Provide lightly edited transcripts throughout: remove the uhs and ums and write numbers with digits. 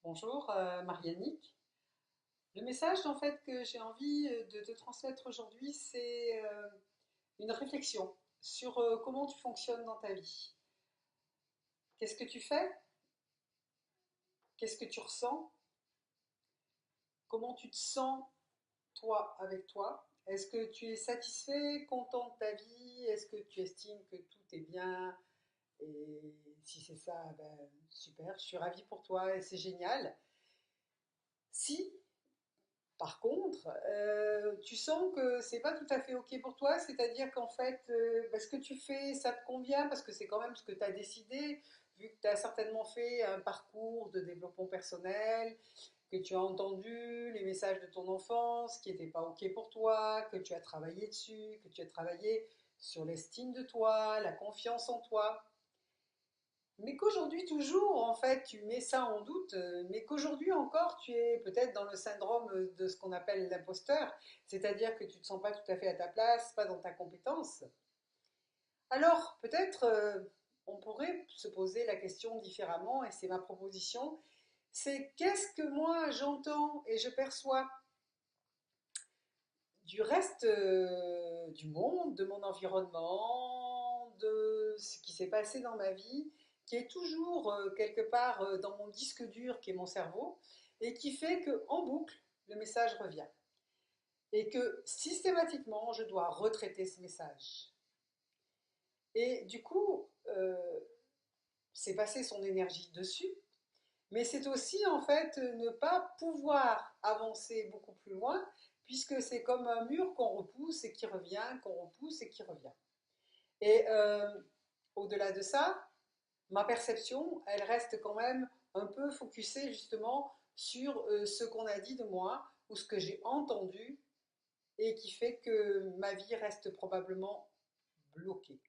Bonjour Marianique. Le message en fait que j'ai envie de te transmettre aujourd'hui, c'est une réflexion sur comment tu fonctionnes dans ta vie. Qu'est-ce que tu fais? Qu'est-ce que tu ressens? Comment tu te sens toi avec toi? Est-ce que tu es satisfait, content de ta vie? Est-ce que tu estimes que tout est bien? Et si c'est ça, ben, super, je suis ravie pour toi et c'est génial. Si Par contre, tu sens que c'est pas tout à fait OK pour toi, c'est-à-dire qu'en fait, bah, ce que tu fais, ça te convient parce que c'est quand même ce que tu as décidé, vu que tu as certainement fait un parcours de développement personnel, que tu as entendu les messages de ton enfance qui n'étaient pas OK pour toi, que tu as travaillé dessus, que tu as travaillé sur l'estime de toi, la confiance en toi. Mais qu'aujourd'hui toujours, en fait, tu mets ça en doute, mais qu'aujourd'hui encore, tu es peut-être dans le syndrome de ce qu'on appelle l'imposteur, c'est-à-dire que tu ne te sens pas tout à fait à ta place, pas dans ta compétence. Alors, peut-être, on pourrait se poser la question différemment, et c'est ma proposition, c'est qu'est-ce que moi j'entends et je perçois du reste du monde, de mon environnement, de ce qui s'est passé dans ma vie, qui est toujours quelque part dans mon disque dur qui est mon cerveau, et qui fait que en boucle, le message revient. Et que systématiquement, je dois retraiter ce message. Et du coup, c'est passer son énergie dessus, mais c'est aussi en fait ne pas pouvoir avancer beaucoup plus loin, puisque c'est comme un mur qu'on repousse et qui revient, qu'on repousse et qui revient. Et au-delà de ça, ma perception, elle reste quand même un peu focusée justement sur ce qu'on a dit de moi ou ce que j'ai entendu et qui fait que ma vie reste probablement bloquée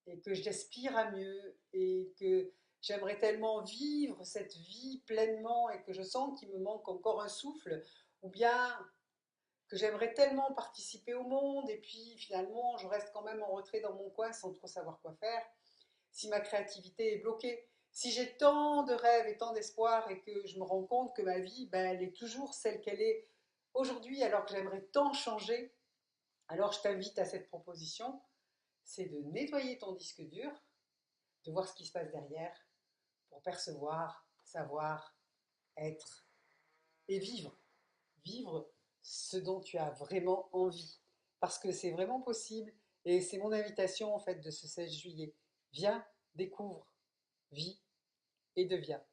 et que j'aspire à mieux et que j'aimerais tellement vivre cette vie pleinement et que je sens qu'il me manque encore un souffle, ou bien que j'aimerais tellement participer au monde et puis finalement je reste quand même en retrait dans mon coin sans trop savoir quoi faire, si ma créativité est bloquée, si j'ai tant de rêves et tant d'espoir et que je me rends compte que ma vie, ben, elle est toujours celle qu'elle est aujourd'hui alors que j'aimerais tant changer, alors je t'invite à cette proposition, c'est de nettoyer ton disque dur, de voir ce qui se passe derrière pour percevoir, savoir, être et vivre. Vivre ce dont tu as vraiment envie. Parce que c'est vraiment possible et c'est mon invitation en fait de ce 16 juillet. Viens, découvre, vis et deviens.